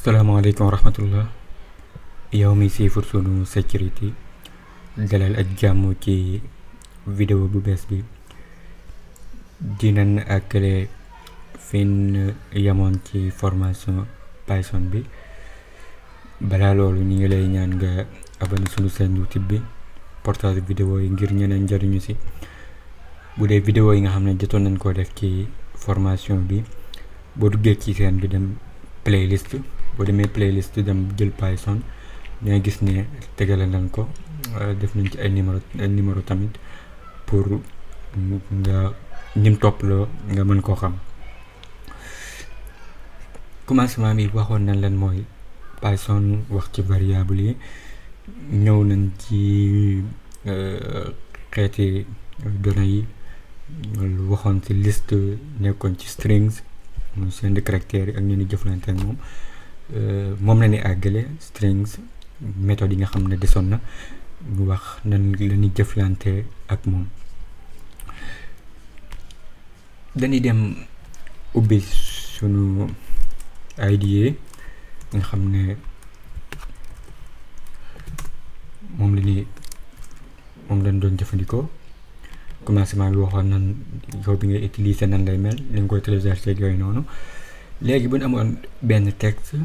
salaamaaleykum wa rahmatullah yow mi siifur sunu sécurité dalal ak jàmm ci vidéo bu bees bi dinañ àggale fin yamoon ci formation Python bi. balaa loolu ñu ngi lay ñaan nga abonné sunu chaîne YouTube bi, partage vidéo yi ngir ñeneen njariñu si. bu dee vidéo yi nga xam ne jotoon nañ koo def ci formation bi, boo duggee ci seen bi dem playlist, boo demee playlist dem jël Python danga gis ne tegale nañ ko, def nañ ci ay numéro tamit pour nga ñim topp loo nga mën koo xam. commencement bi waxoon nañ leen mooy Python, wax ci variable yi, ñëw nañ ci xeeti données yi, waxoon ci liste, nekkoon ci strings muy seen de caractères yi ak ñu ni jëflante ak moom la ni àggale strings, méthode yi nga xam ne desoon na ñu wax nan la ñuy jëflante ak moom. dañuy dem ubbi sunu IDE nga xam ne moom lañ doon jëfandikoo. commencement bi waxoon nan yow bi ngay utiliser nan lay mel, li nga koy télécharger yooyu noonu. léegi bu ñu amoon benn texte,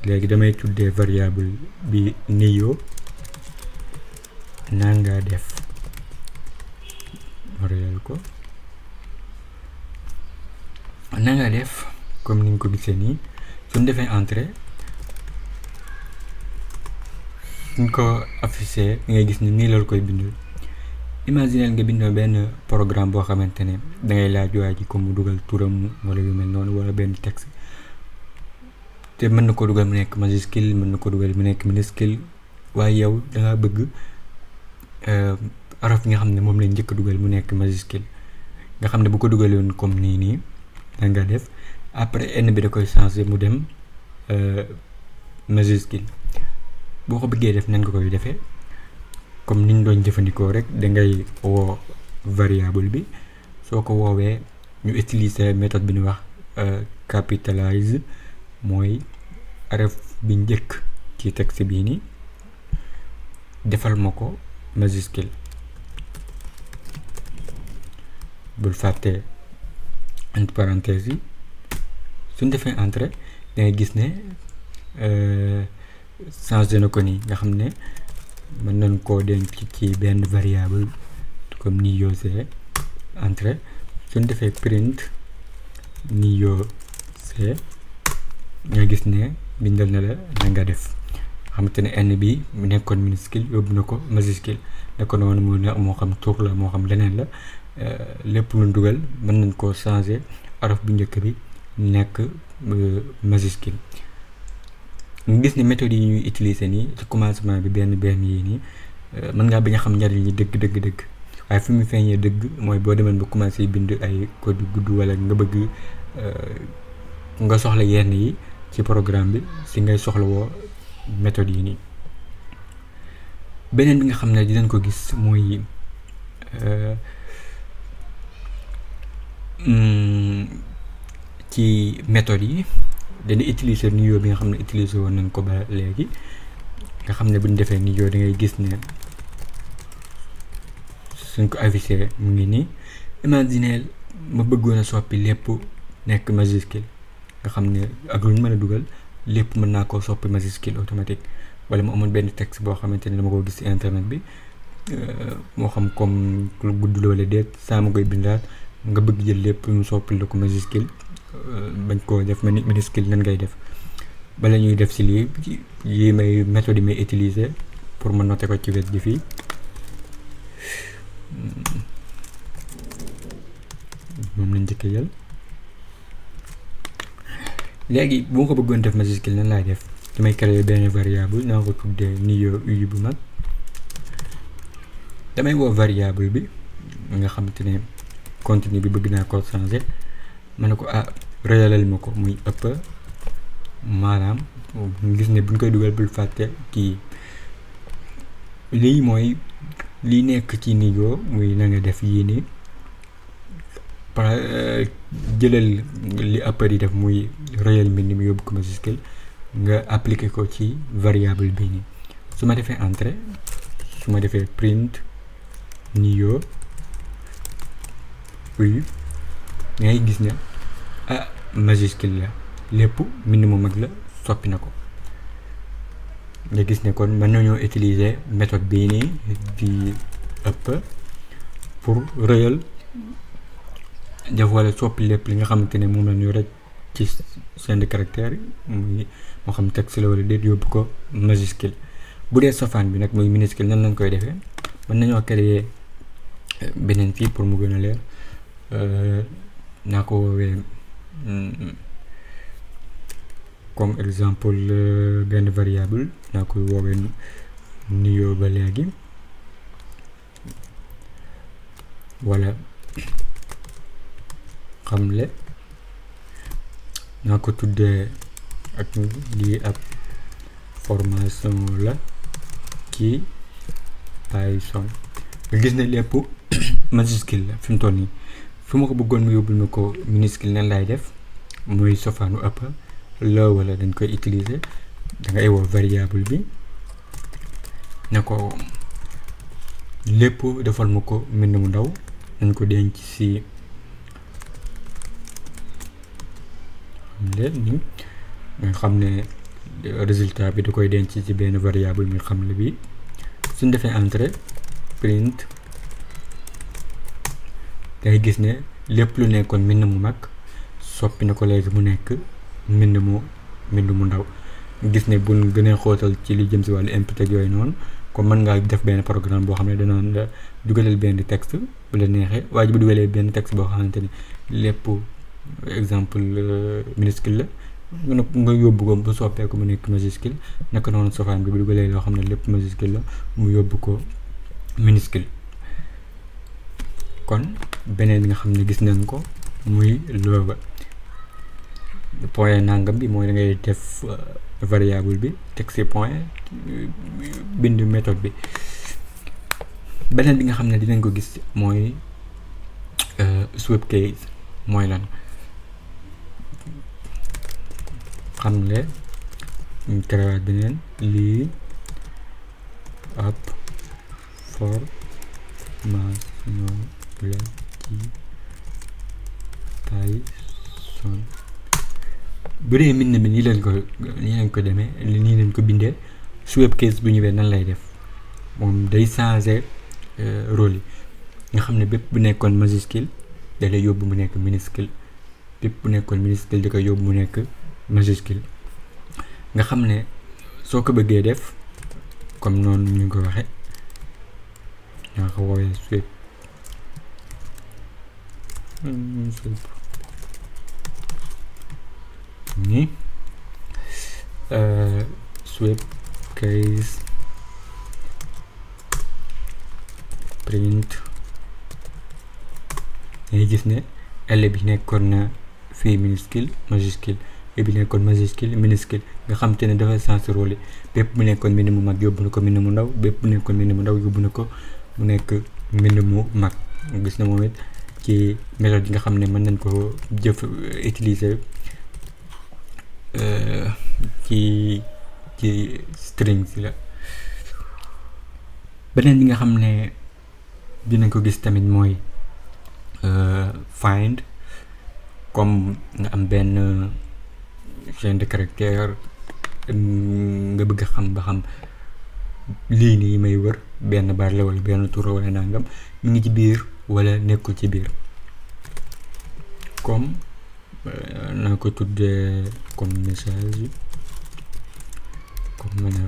léegi damay tuddee variable bi niyo nanga def, réel ko nanga def comme ni nga ko gisee nii. suñ defee entrée, suñ ko affiché ngay gis ni nii la koy bindal. imaginer nga bindoo benn programme boo xamante ne dangay laaj waa ji comme mu dugal turam wala yu mel noonu, wala benn texte, te mën na ko dugal mu nekk majuscule, mën na ko dugal mu nekk minuscule, waaye yow dangaa bëgg araf bi nga xam ne moom lañ njëkk a dugal mu nekk majuscule, nga xam ne bu ko dugaloon comme nii da nga def après n bi da koy changer mu dem majuscule. boo ko bëggee def nan nga koy defee, comme niñ doon jëfandikoo rek, dangay woo variable bi, soo ko woowee ñu utiliser méthode bi ñu wax capitalize, mooy araf bi njëkk ci texte bii nii defal ma ko majuscule. bul fàtte entre parenthèses yi. suñ defee entrée dangay gis ne changé na ko nii, nga xam ne mën nañ koo denc ci benn variable comme niyo c entrée. suñ defee print niyo c nga gis ne bindal na la na nga def, xamante ne n bi mu nekkoon minuscule yóbbu na ko majuscule. ne ko noonu moo xam tur la moo xam leneen la, lépp lu dugal mën nañ koo changer araf bu njëkk bi nekk majuscule. nga gis ni méthode yi ñuy utiliser nii ci commencement bi benn yii nii mën ngaa bañ a xam njariñ yi dëgg waaye fi mu feeñee dëgg mooy boo demoon ba commencé bind ay code yu gudd, wala nga bëgg nga soxla yenn yi ci programme bi, si ngay soxla woo méthode yi nii. beneen bi nga xam ne dinañ ko gis mooy ci méthode yi dañuy utiliser niyo bi nga xam ne utiliser woon nañ ko ba léegi, nga xam ne bu ñu defee niyo da ngay gis ne suñ ko affiché mu ngi nii. imaginer ma bëggoon a soppi lépp nekk majuscule, nga xam ne ak lu ñu mën a dugal lépp mën naa koo soppi majuscule automatique. wala mu amoon benn texte boo xamante ne dama ko gis ci internet bi, moo xam comme lu gudd la wala déet, saa ma koy bindaat nga bëgg jël lépp ñu soppi la ko majuscule, bañ koo def minuscule, nan ngay def. bala ñuy def ci lii yi may méthode yi may utiliser pour ma noter ko ci wet gi fii. moom lañ njëkk jël. léegi bu ma ko bëggoon def majuscule nan laay def, damay créer benn variable naa ko tuddee niyo u bu mag. damay woo variable bi nga xamante ne contenu bi bëgg naa ko changer, ma ne ko réyalal ma ko muy ëpp, maanaam gis ne buñ koy dugal bul fàtte kii. lii mooy lii nekk ci niyo muy na nga def yii nii, jëlal li ëpp di def muy réyal mbind mi yóbbu ko majuscule, nga appliquer ko ci variable bi nii su ma defee entrée su ma defee print Nio oui ngay gis ne majuscule la lépp mbind mu mag la soppi na ko nga gis ne kon mën nañoo utiliser méthode bii nii di up pour réel def wala soppi lépp li nga xamante ne moom la ñu rek ci chaîne de caractère muy moo xam texte la wala déet yóbbu ko majuscule bu dee safaan bi nag muy minuscule nan lañ koy defee mën nañoo créer beneen fii pour mu gën a leer naa ko woowee comme exemple benn variable naa koy woowee Nio ba léegi wala xamle naa ko tuddee ak lii ab formation la ci Python nga gis ne lépp majuscule la fi mu toll nii fi ma ko bëggoon mu yóbbul ma ko minuscule nan laay def muy sofaanu ëpp la wala dañ koy utiliser da ngay woo variable bi ne ko lépp defal ma ko mbind mu ndaw dañ ko denc ci ni nga xam ne résultat bi da koy denc ci benn variable mi xam le bi suñ defee entrée print day gis ne lépp lu nekkoon mbind mu mag soppi na ko léegi mu nekk mbind mu ndaw gis ne buñ gënee xóotal ci li jëm si wàllu input ak yooyu noonu comme mën ngaa def benn programme boo xam ne danaan la dugalal benn texte bu la neexee waaye bu dugalee benn texte boo xamante ni lépp exemple minuscule la nga yóbbu ko bu soppee ko mu nekk majuscule naka noonu sofaan bi bu dugalee loo xam ne lépp majuscule la mu yóbbu ko minuscule kon beneen bi nga xam ne gis nañ ko muy looba point nangam bi mooy da ngay def variable bi teg ci point bind méthode bi beneen bi nga xam ne dinañ ko gis mooy sweep case mooy lan xam le ñu créer beneen lii ab formation la ci Python bu dee mbind mi nii leen ko demee nii leen ko bindee sweep case bu ñëwee nan lay def moom day changer rôle yi nga xam ne bépp bu nekkoon majuscule da lay yóbbu mu nekk minuscule bépp bu nekkoon minuscule da koy yóbbu mu nekk majuscule nga xam ne soo ko bëggee def comme noonu ñu ko waxe ñaa ko woowee sweep ni sweep case print ngay gis ne L bi nekkoon na fii minuscule majuscule bi nekkoon majuscule minuscule nga xam te ne dafa sens rôle bépp bu nekkoon mbind mu mag yóbbu na ko mbind mu ndaw bépp bu nekkoon mbind mu ndaw yóbbu na ko mu nekk mbind mu mag gis na moom it ci méthode yi nga xam ne mën nañ ko utiliser ci strings la beneen bi nga xam ne dinañ ko gis tamit mooy find comme nga am benn chaîne de caractère nga bëgg a xam ba xam lii nii may wër benn baat la wala benn tur wala nangam mi ngi ci biir wala nekkul ci biir comme naa ko tuddee comme message comme mana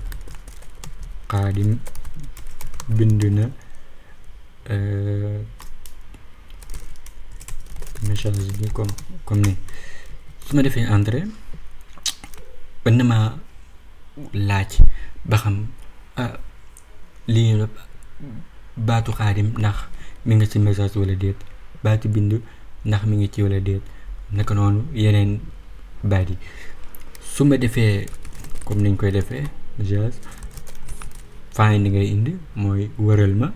Xaadim bind na message bi comme ni su ma defee entrée ban na ma laaj ba xam lii baatu Xaadim ndax mi ngi ci message wala déet baatu bind ndax mi ngi ci wala déet naka noonu yeneen baat yi su ma defee comme niñ koy defee just find ngay indi mooy wëral ma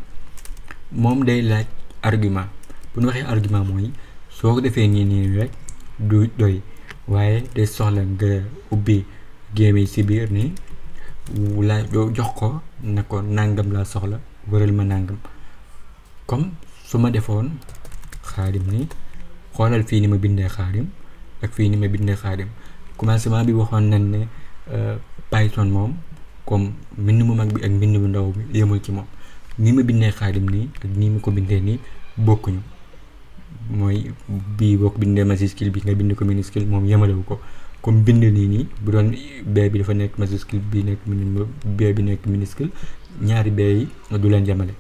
moom day laaj argument bu ñu waxee argument mooy soo ko defee nii rek du doy waaye day soxla nga ubbi géeme ci biir ni la jox ko ne ko nangam laa soxla wëral ma nangam. comme su ma defoon Xaadim ni xoolal fii ni ma bindee Xaadim ak fii ni ma bindee Xaadim. commencement bi waxoon nañ ne Python moom comme mbind mu mag bi ak mbind mu ndaw bi yemul ci moom ni ma bindee Xaadim nii ak nii ma ko bindee nii bokkuñu. mooy bii boo ko bindee majuscule bi nga bind ko minuscule moom yemalewu ko. comme bind nii bu doon B bi dafa nekk majuscule bi nekk B bi nekk minuscule ñaari B yi du leen yemale.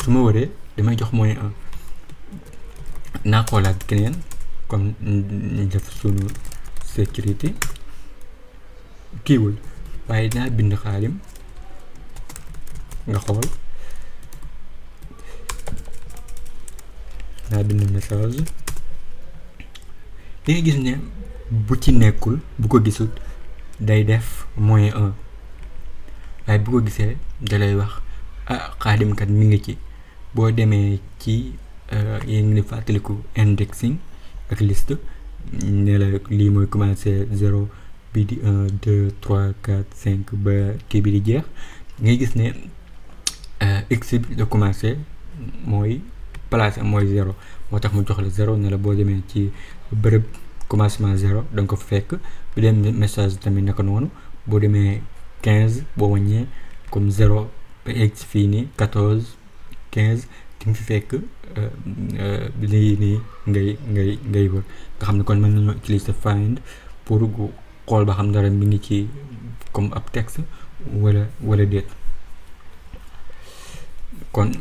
su ma waree damay jox moyen 1 naa xoolaat keneen comme ñu def sunu sécurité kiiwul waaye naa bind Xaadim nga xool naa bind message li nga gis ne bu ci nekkul bu ko gisul day def moyen 1 waaye bu ko gisee dalay wax Xaadim kat mi ngi ci. boo demee ci yéen ngi fàttaliku indexing ak liste ne la lii mooy commencé 0 bi di 1 2 3 4 5 ba kii bi di jeex ngay gis ne x bi da commencé mooy placé mooy 0 moo tax mu jox la 0 ne la boo demee ci bërëb commencement 0 da nga ko fekk. bu dem message tamit naka noonu boo demee 15 boo wàññee comme 0 ba egg fii nii 14 15 di nga fi fekk lii nii ngay wër nga xam ne kon mën nañoo utiliser find pour xool ba xam dara mi ngi ci comme ab texte wala déet. kon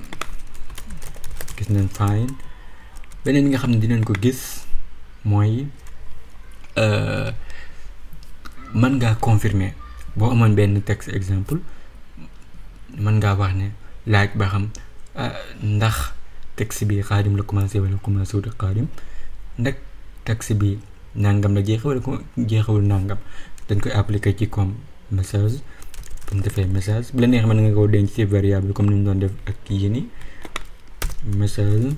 gis nañ find. beneen bi nga xam ne dinañ ko gis mooy mën ngaa confirmer boo amoon benn texte exemple mën ngaa wax ne laaj ba xam ndax texte bi Xaadim la commencé wala commencé wut Xaadim ndax texte bi nangam la jeexe wala jeexewul nangam dañ koy appliquer ci comme message. bu ñu defee message bu la neex mën nga ko denc ci variable comme ni ñu doon def ak yii nii message.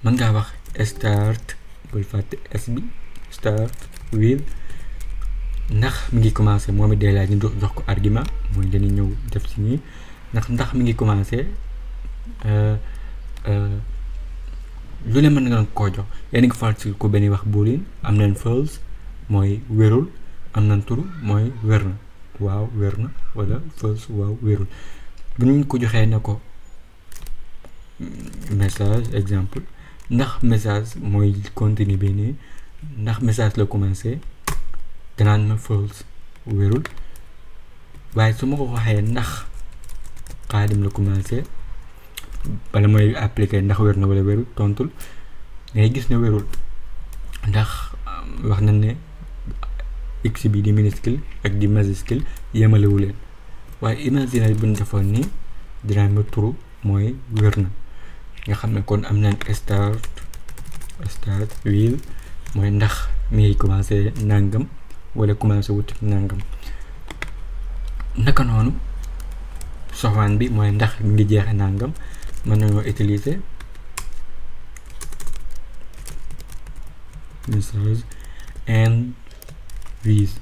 mën ngaa wax start bul fàtte s bi start with ndax mi ngi commencé moom it day laaj ñu jox ko argument mooy dañuy ñëw def ci nii ndax mi ngi commencé lu ne mën nga koo jox. yéen ngi fàttali ko benn wax boolean am nañ false mooy wérul am nañ true mooy wér na waaw wér na wala false waaw wérul. bu ñu ko joxee ne ko message exemple ndax message mooy contenu bi nii ndax message la commencé danaan ma false wérul. waaye su ma ko waxee ndax Xaadim la commencé bala mooy appliquer ndax wér na wala wérul tontul ngay gis ne wérul ndax wax nañ ne x bi di minuscule ak di majuscule yemalewu leen. waaye imaginer bu ñu defoon ni dinaa ma true mooy wér na nga xam ne kon am nañ start with mooy ndax mi ngi commencé nangam wala commencé wut nangam. naka noonu sofaan bi mooy ndax mi ngi jeexe nangam mën nañoo utiliser message and with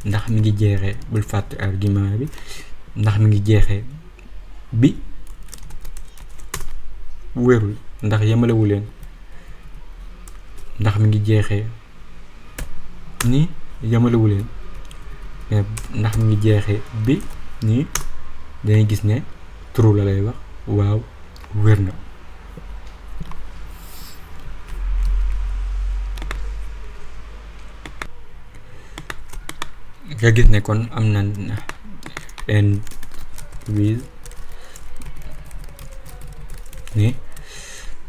ndax mi ngi jeexee bul fàtte argument bi ndax mi ngi jeexee bi wérul ndax yemalewu leen ndax mi ngi jeexee ni yemalewu leen ndax mi ngi jeexee bi nii dangay gis ne true la lay wax waaw wér na. nga gis ne kon am na end with ni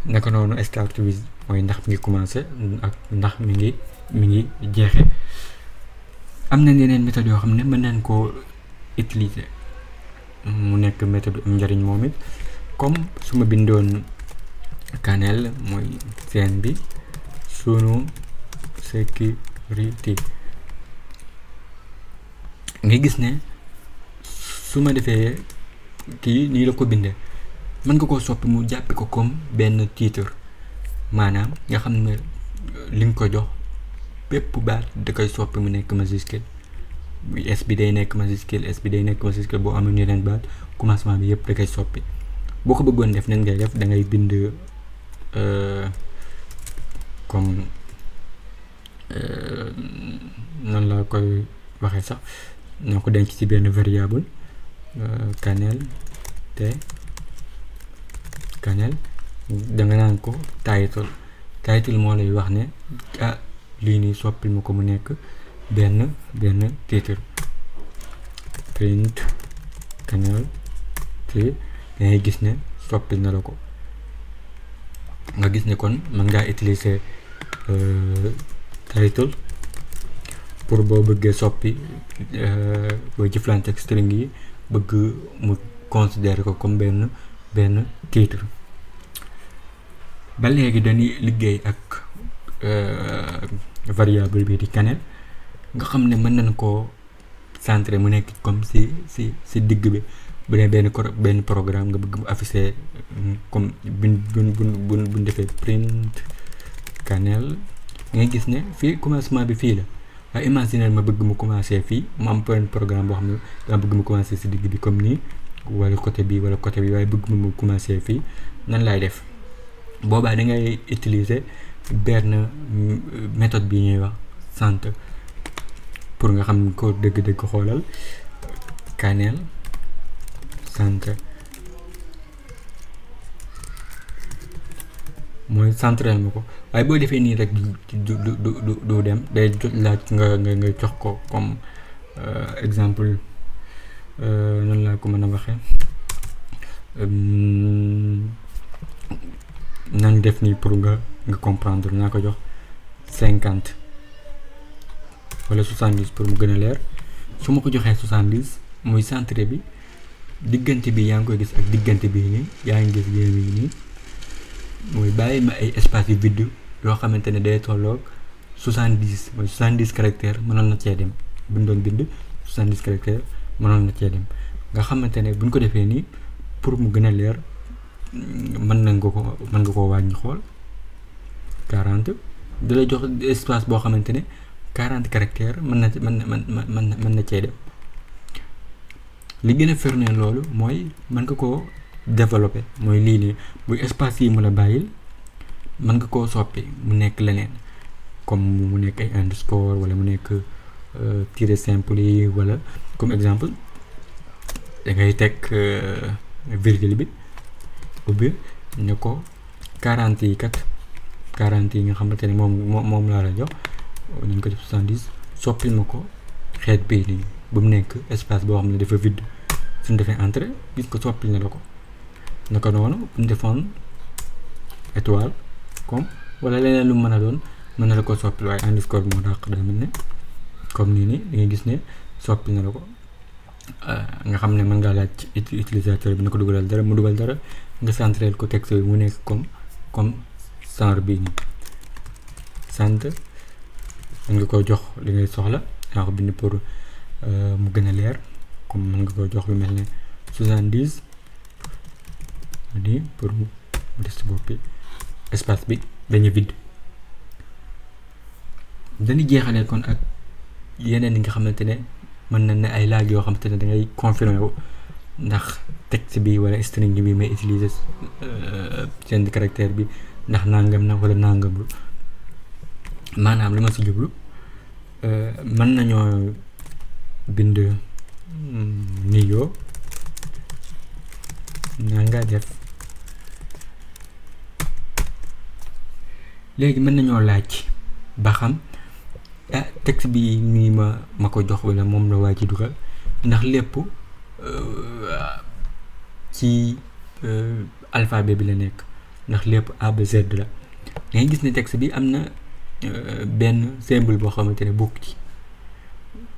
naka noonu start with mooy ndax mi ngi commencé ak ndax mi ngi jeexe. am na yeneen méthode yoo xam ne mën nañ koo utiliser mu nekk méthode am njariñ moom it comme su ma bindoon Canel mooy seen bi sunu sécurité nga gis ne su ma defee kii nii la ko bindee mën nga koo soppi mu jàppi ko comme benn titre maanaam nga xam ne li nga ko jox bépp baat da koy soppi mu nekk majuscule S bi day nekk majuscule S bi day nekk majuscule boo amee yeneen baat commencement bi yëpp da koy soppi. boo ko bëggoon def nan ngay def da ngay bind comme nan laa koy waxee sax ñoo ko denc ci benn variable Kanel da nga naan ko title moo lay wax ne lii nii soppil ma ko mu nekk benn titre print Kanel te dangay gis ne soppil na la ko. nga gis ne kon mën ngaa utiliser title pour boo bëggee soppi boo jëflante ak string yi bëgg mu considérer ko comme benn titre. ba léegi dañuy liggéey ak variable bi di Kanel nga xam ne mën nañ koo centrer mu nekk comme si digg bi. bu dee benn programme nga bëgg mu afficher comme buñ defee print Kanel ngay gis ne fii commencement bi fii la waaye imaginer ma bëgg mu commencer fii mu am benn programme boo xam ne dama bëgg mu commencer si digg bi comme nii wala côté bi waaye bëgg mu commencer fii nan laay def. boobaa da ngay utiliser benn méthode bi ñuy wax centre pour nga xam ko dëgg-dëgg xoolal Kanel centre mooy central ma ko waaye boo defee nii rek du dem day laaj nga jox ko comme exemple nan laa ko mën a waxee nañ def nii pour nga comprendre naa ko jox 50 wala 70 pour mu gën a leer. su ma ko joxee 70 muy centre bi diggante bi yaa ngi koy gis ak diggante bi nii yaa ngi gis yéen nii mooy bàyyi ma ay espace yu vide yoo xamante ne day tolloog 70 mooy 70 caractères mënoon na cee dem buñ doon bind 70 caractères mënoon na cee dem nga xamante ne buñ ko defee nii pour mu gën a leer mën nga koo wàññi xool 40 da lay jox espace boo xamante ne 40 caractères mën na cee dem. li gën a firndeel loolu mooy mën nga koo développer mooy lii nii buy espace yi mu la bàyyil mën nga koo soppi mu nekk leneen comme mu nekk ay underscore wala mu nekk tiret simple yi wala comme exemple da ngay teg virgule bi ubbi ne ko 40 yi kat 40 yi nga xamante ne moom laa la jox nañ ko def 70 soppil ma ko xeet bii nii bu mu nekk espace boo xam ne dafa vide suñu defee entrée gis ko soppil na la ko naka noonu bu ñu defoon étoile comme wala leneen lu mën a doon mën na la ko soppil waaye underscore moo dàq daa mel ne comme nii nii da ngay gis ne soppil na la ko nga xam ne mën ngaa laaj utilisateur bi na ko dugalal dara mu dugal dara nga centré ko texte bi mu nekk comme genre bii nii centre mën nga ko jox li ngay soxla yaa ko bind pour mu gën a leer comme mën nga ko jox lu mel ne 70 nii pour mu des ci bopp bi espace bi dañu vide. dañuy jeexalee kon ak yeneen yi nga xamante ne mën na ne ay laaj yoo xamante ne da ngay confirmer wu ndax texte bi wala string bi may utiliser seen caractère bi ndax nangam na wala nangamul maanaam li ma si jublu mën nañoo bind Niyo na nga def léegi mën nañoo laaj ba xam texte bi nii ma ko jox wala moom la waa ci dugal ndax lépp ci alphabet bi la nekk ndax lépp A ba Z la dangay gis ne texte bi am na benn symbole boo xamante ne bokk ci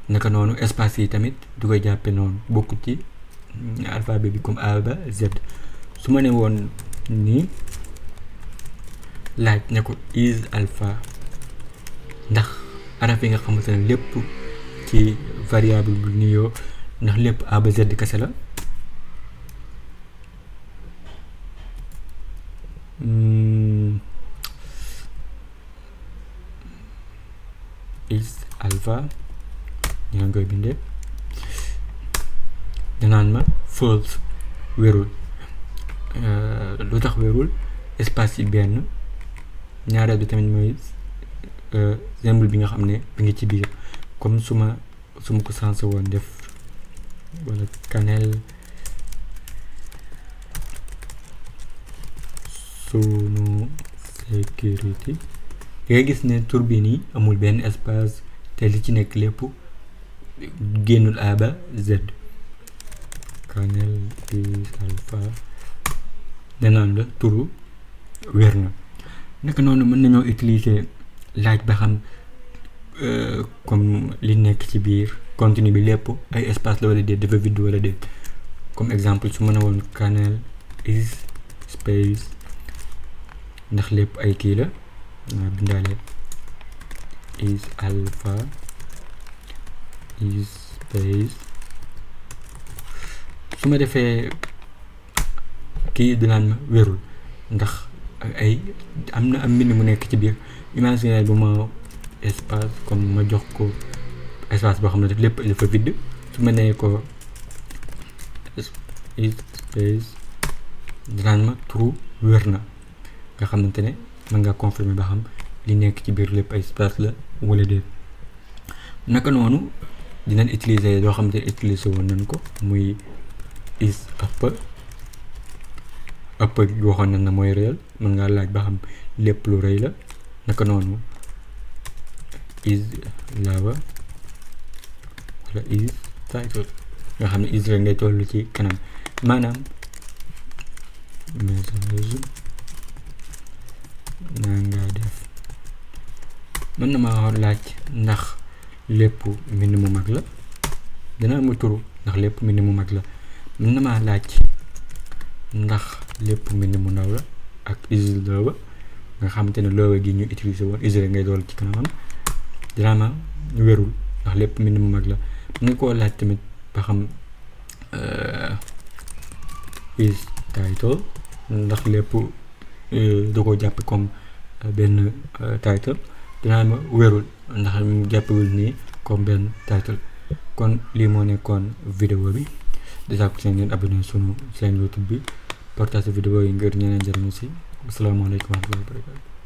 naka noonu espace yi tamit du koy jàppe noonu bokk ci alphabet bi comme A ba Z. su ma ne woon nii laaj ne ko is alpha ndax araf yi nga xamante ne lépp ci variable bu Niyo ndax lépp A ba Z kese la is alpha ñu ngeen koy bindee danaan ma false wérul lu tax wérul espace yi benn ñaareel bi tamit mooy symbole bi nga xam ne bi ngi ci biir comme su ma ko sensé woon def wala Kanel Sunu Security nga gis ne tur bi nii amul benn espace te li ci nekk lépp génnul A ba Z. Kanel is alpha danaan la turu wér na. naka noonu mën nañoo utiliser laaj ba xam comme li nekk ci biir contenu bi lépp ay espace la wala déet dafa vide wala déet. comme exemple su ma ne woon Kanel is space ndax lépp ay kii la nga bindaale is alpha is space su ma defee kii dinaan ma wérul ndax ay am na am mbind mu nekk ci biir. imaginer bu ma espace comme ma jox ko espace boo xam ne daf lépp dafa vide su ma nee ko is space dinaan ma true wér na nga xamante ne mën nga confirmer ba xam li nekk ci biir lépp ay espace la wala déet. naka noonu dinañ utiliser loo xamante ne utiliser woon nañ ko muy is upper waxoon nañ na mooy réel mën ngaa laaj ba xam lépp lu rëy la. naka noonu is lava wala is title nga xam ne is rek ngay tollu ci kanam maanaam message naa nga def. mën na maa laaj ndax lépp mbind mu mag la dina mu turu ndax lépp mbind mu mag la. mën na maa laaj ndax lépp mbind mu ndaw la ak is lava nga xamante ne loowe gi ñu utiliser woon is rek ngay dool ci kanamam dina ma wérul ndax lépp mbind mu mag la. mën nga koo laaj tamit ba xam is title ndax lépp da ko jàpp comme benn title dinaa ma wérul ndax mu jàppewul nii comme benn title. kon lii moo nekkoon vidéo bi déjà ko seen ngeen abonné sunu seen YouTube bi partage vidéo yi ngir ñeneen jëriñu si. asalaamaaleykum wa rahmatullahi wa barakatuh.